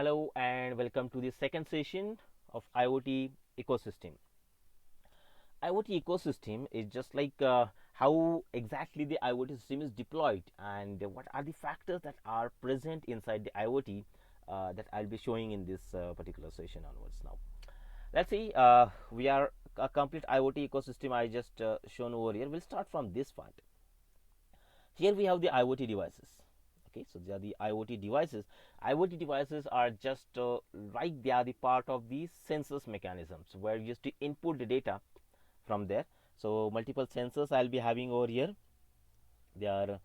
Hello and welcome to the second session of IoT ecosystem. IoT ecosystem is just like how exactly the IoT system is deployed and what are the factors that are present inside the IoT that I'll be showing in this particular session onwards. Now, let's see. We are a complete IoT ecosystem I just shown over here. We'll start from this part. Here we have the IoT devices. Okay, so they are the IoT devices. IoT devices are just right, they are the part of the sensors mechanisms where you used to input the data from there. So multiple sensors I'll be having over here. They are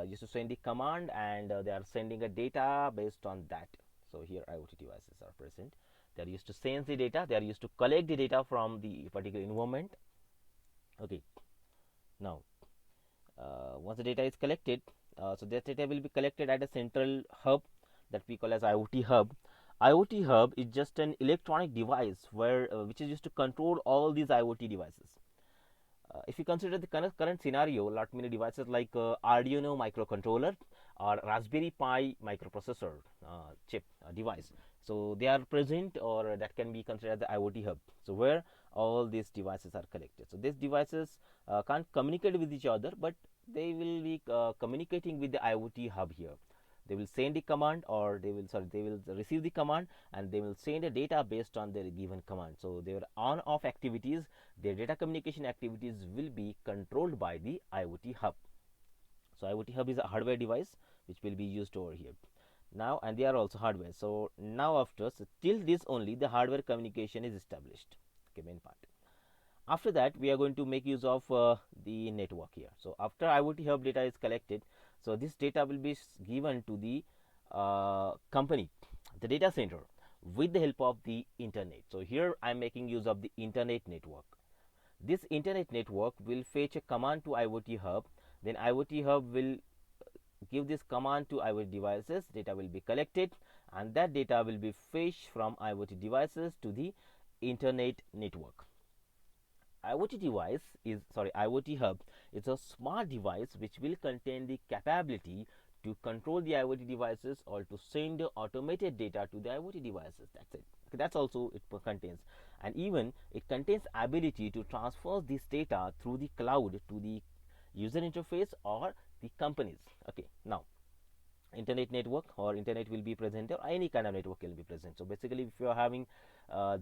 used to send the command and they are sending a data based on that. So here IoT devices are present. They are used to sense the data. They are used to collect the data from the particular environment. Okay, now once the data is collected, so that data will be collected at a central hub that we call as IoT hub. IoT hub is just an electronic device where which is used to control all these IoT devices. If you consider the current scenario, lot many devices like Arduino microcontroller or Raspberry Pi microprocessor chip device, so they are present or that can be considered the IoT hub. So where all these devices are connected. So these devices can't communicate with each other, but they will be communicating with the IoT hub here. They will send the command or they will receive the command and they will send a data based on their given command. So their on off activities, their data communication activities will be controlled by the IoT hub. So IoT hub is a hardware device which will be used over here now, and they are also hardware. So now after, so till this only the hardware communication is established. Okay, main part. After that, we are going to make use of the network here. So after IoT hub data is collected, so this data will be given to the company, the data center, with the help of the internet. So here I am making use of the internet network. This internet network will fetch a command to IoT hub. Then IoT hub will give this command to IoT devices. Data will be collected, and that data will be fetched from IoT devices to the internet network. IoT hub is a smart device which will contain the capability to control the IoT devices or to send automated data to the IoT devices. That's it. Okay, that's also it contains, and even it contains ability to transfer this data through the cloud to the user interface or the companies. Okay, now internet network or internet will be present or any kind of network will be present. So basically, if you are having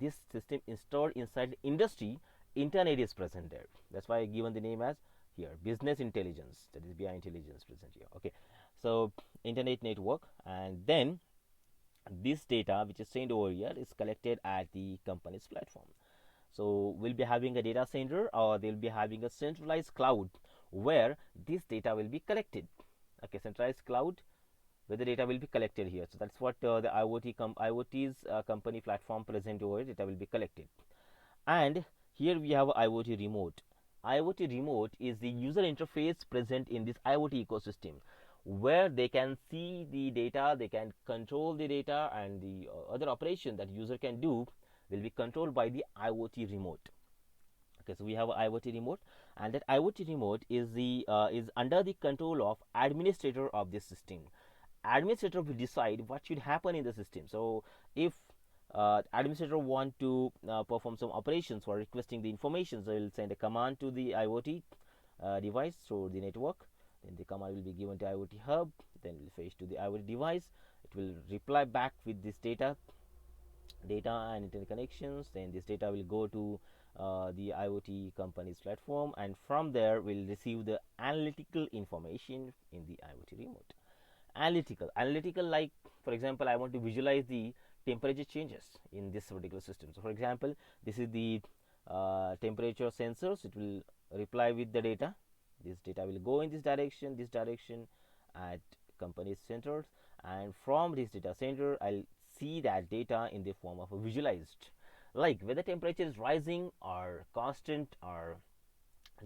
this system installed inside the industry, internet is present there. That's why I given the name as here business intelligence, that is BI intelligence present here. Okay, so internet network, and then this data which is sent over here is collected at the company's platform. So we'll be having a data center or they'll be having a centralized cloud where this data will be collected. Okay, centralized cloud where the data will be collected here. So that's what the IoT's company platform present over here, data will be collected. And here we have IoT remote. IoT remote is the user interface present in this IoT ecosystem where they can see the data, they can control the data, and the other operation that user can do will be controlled by the IoT remote. Okay, so we have an IoT remote, and that IoT remote is under the control of administrator of this system. Administrator will decide what should happen in the system. So if administrator want to perform some operations for requesting the information, so will send a command to the IoT device through the network. Then the command will be given to IoT hub, then will fetch to the IoT device. It will reply back with this data and internet connections. Then this data will go to the IoT company's platform, and from there we'll receive the analytical information in the IoT remote. Analytical, like for example, I want to visualize the temperature changes in this particular system. So for example, this is the temperature sensors. It will reply with the data. This data will go in this direction at company's centers, and from this data center I'll see that data in the form of a visualized, like whether temperature is rising or constant or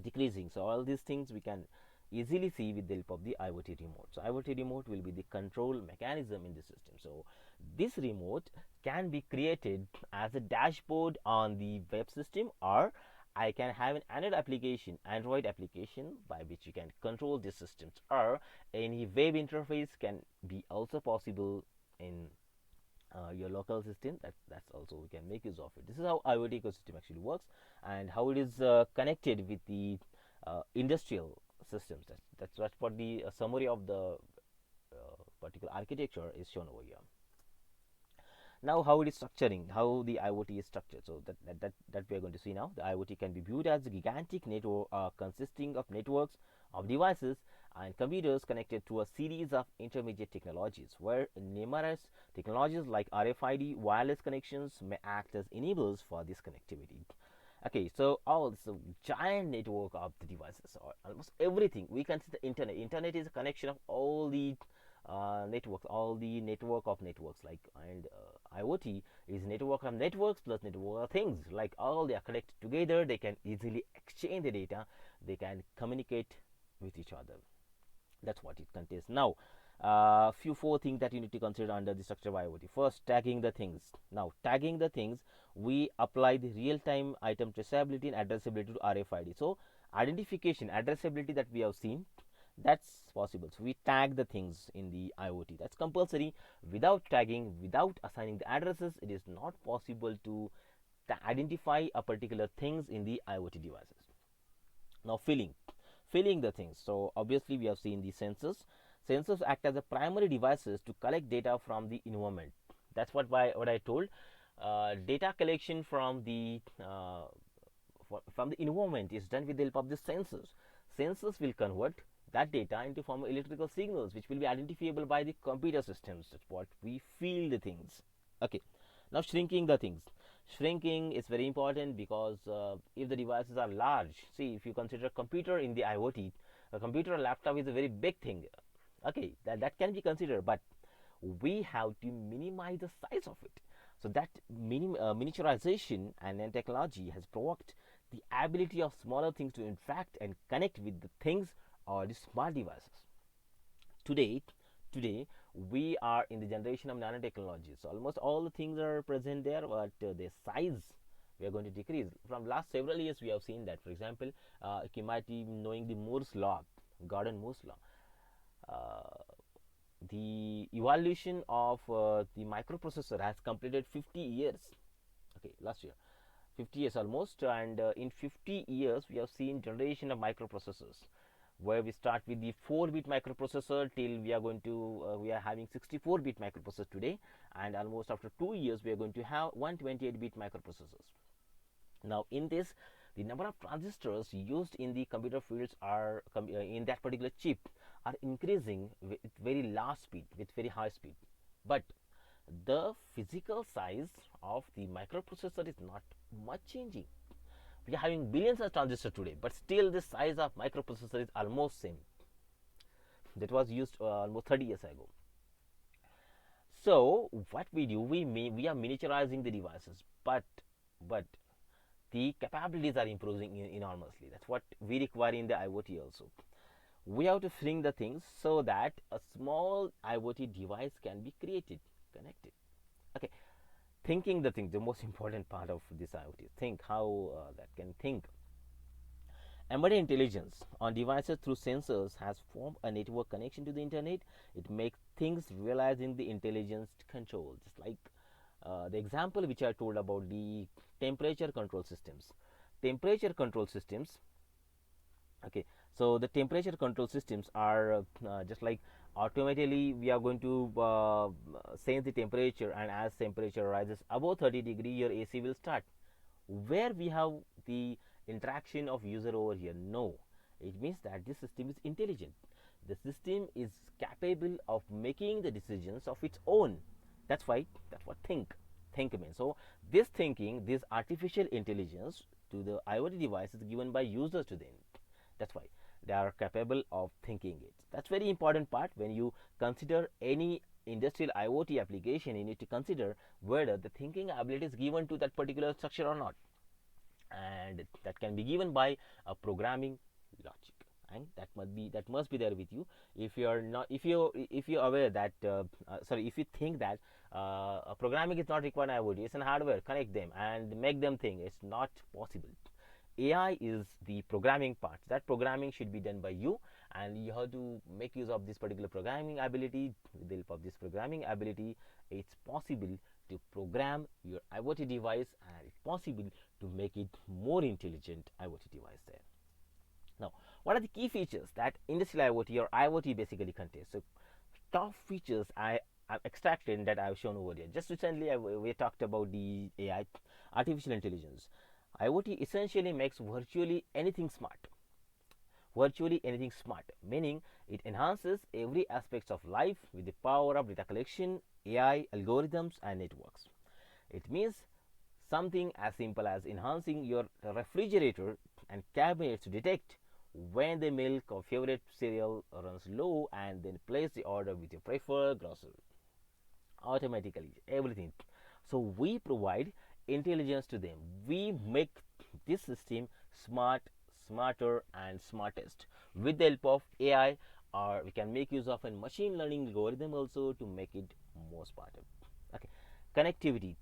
decreasing. So all these things we can easily see with the help of the IoT remote. So IoT remote will be the control mechanism in the system. So this remote can be created as a dashboard on the web system, or I can have an Android application by which you can control the systems, or any web interface can be also possible in your local system. That's also we can make use of it. This is how IoT ecosystem actually works, and how it is connected with the industrial systems. That's what the summary of the particular architecture is shown over here. Now, how it is structuring, how the IoT is structured. So that we are going to see now. The IoT can be viewed as a gigantic network consisting of networks of devices and computers connected to a series of intermediate technologies, where numerous technologies like RFID wireless connections may act as enablers for this connectivity. Okay, so all this giant network of the devices, or almost everything we consider internet. Internet is a connection of all the networks, all the network of networks, like, and IoT is network of networks plus network of things. Like, all they are connected together, they can easily exchange the data, they can communicate with each other. That's what it contains. Now, few four things that you need to consider under the structure of IoT. First, tagging the things. Now, tagging the things, we apply the real-time item traceability and addressability to RFID. So, identification, addressability that we have seen, that's possible. So, we tag the things in the IoT. That's compulsory. Without tagging, without assigning the addresses, it is not possible to identify a particular things in the IoT devices. Now, filling the things. So obviously we have seen the sensors act as the primary devices to collect data from the environment. That's what I told. Data collection from the environment is done with the help of the Sensors will convert that data into form of electrical signals, which will be identifiable by the computer systems. That's what we feel the things. Okay, now shrinking the things. Shrinking is very important, because if the devices are large, see, if you consider a computer in the IoT, a computer or laptop is a very big thing. Okay, that can be considered, but we have to minimize the size of it. So that miniaturization and then technology has provoked the ability of smaller things to interact and connect with the things or the smart devices. Today we are in the generation of nanotechnology. So almost all the things are present there, but their size we are going to decrease. From last several years, we have seen that. For example, you might be knowing the Moore's law, Gordon Moore's law. The evolution of the microprocessor has completed 50 years. Okay, last year, 50 years almost, and in 50 years we have seen generation of microprocessors, where we start with the 4-bit microprocessor till we are going to we are having 64-bit microprocessor today, and almost after 2 years we are going to have 128-bit microprocessors. Now, in this, the number of transistors used in the computer fields are in that particular chip are increasing with very large speed, with very high speed, but the physical size of the microprocessor is not much changing. We are having billions of transistors today, but still the size of microprocessor is almost same. That was used almost 30 years ago. So what we do, we are miniaturizing the devices, but the capabilities are improving enormously. That's what we require in the IoT also. We have to shrink the things so that a small IoT device can be created, connected. Okay, thinking the thing, the most important part of this IoT. Think how that can think. Embedded intelligence on devices through sensors has formed a network connection to the internet. It makes things realizing the intelligence control, just like the example which I told about the temperature control systems. Temperature control systems. Okay, so the temperature control systems are just like automatically we are going to sense the temperature, and as temperature rises above 30 degree, your AC will start. Where we have the interaction of user over here? No, it means that this system is intelligent. The system is capable of making the decisions of its own. That's why, that's what think means. So this thinking, this artificial intelligence to the IoT device is given by users to them. That's why they are capable of thinking it. That's very important part. When you consider any industrial IoT application, you need to consider whether the thinking ability is given to that particular structure or not, and that can be given by a programming logic, and that must be there with you. If you are not, if you're aware that sorry, if you think that programming is not required in IoT, it's an hardware, connect them and make them think, it's not possible. AI is the programming part. That programming should be done by you, and you have to make use of this particular programming ability. With the help of this programming ability, it's possible to program your IoT device, and it's possible to make it more intelligent IoT device there. Now, what are the key features that industrial IoT or IoT basically contains? So, top features I've extracted that I've shown over here. Just recently, we talked about the AI, artificial intelligence. IoT essentially makes virtually anything smart, meaning it enhances every aspect of life with the power of data collection, AI, algorithms, and networks. It means something as simple as enhancing your refrigerator and cabinets to detect when the milk or favorite cereal runs low and then place the order with your preferred grocer automatically, everything. So we provide intelligence to them. We make this system smart, smarter, and smartest with the help of AI, or we can make use of a machine learning algorithm also to make it more smarter. Okay, connectivity.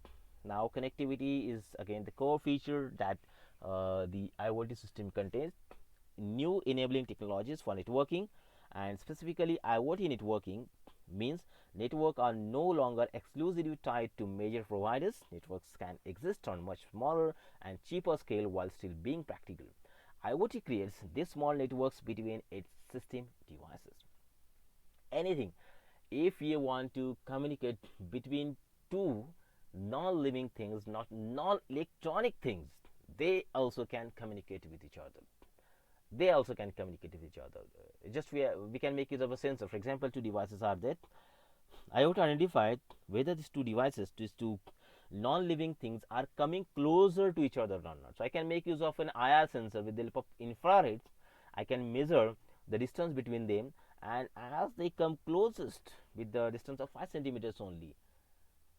Now connectivity is again the core feature that the IoT system contains. New enabling technologies for networking, and specifically IoT networking means networks are no longer exclusively tied to major providers. Networks can exist on much smaller and cheaper scale while still being practical. IoT creates these small networks between its system devices. Anything, if you want to communicate between two non-living things, not non-electronic things, they also can communicate with each other. They also can communicate with each other. Just we can make use of a sensor. For example, two devices are there. IoT identified whether these two non-living things are coming closer to each other or not. So I can make use of an IR sensor with the help of infrared. I can measure the distance between them, and as they come closest with the distance of 5 centimeters only,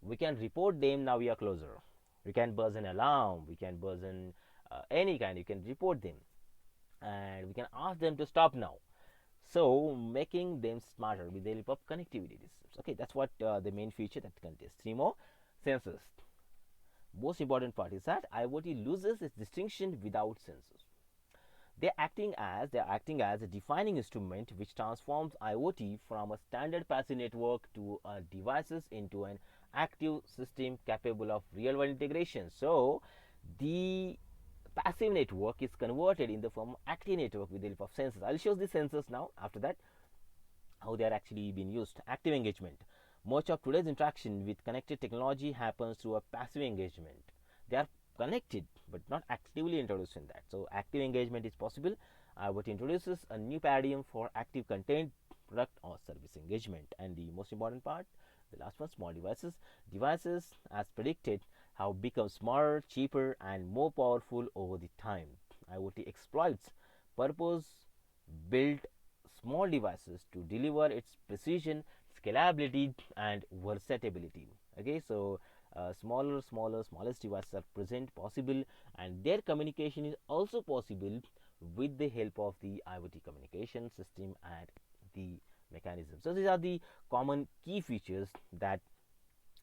we can report them. Now we are closer. We can buzz an alarm. We can buzz an any kind. You can report them, and we can ask them to stop now. So making them smarter with the help of connectivity systems. Okay, that's what the main feature that contains. Three more sensors. Most important part is that IoT loses its distinction without sensors. They are acting as a defining instrument which transforms IoT from a standard passive network to devices into an active system capable of real-world integration. So the passive network is converted in the form of active network with the help of sensors. I'll show the sensors now. After that, how they are actually being used. Active engagement. Much of today's interaction with connected technology happens through a passive engagement. They are connected but not actively introduced in that. So active engagement is possible. What introduces a new paradigm for active content, product, or service engagement. And the most important part, the last one, small devices. Devices, as predicted, have become smarter, cheaper, and more powerful over the time. IoT exploits purpose built small devices to deliver its precision, scalability, and versatility. Okay, so smallest devices are present possible, and their communication is also possible with the help of the IoT communication system and the mechanism. So these are the common key features that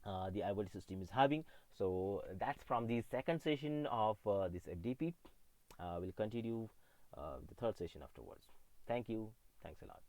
the IoT system is having. So that's from the second session of this FDP. We'll continue the third session afterwards. Thank you. Thanks a lot.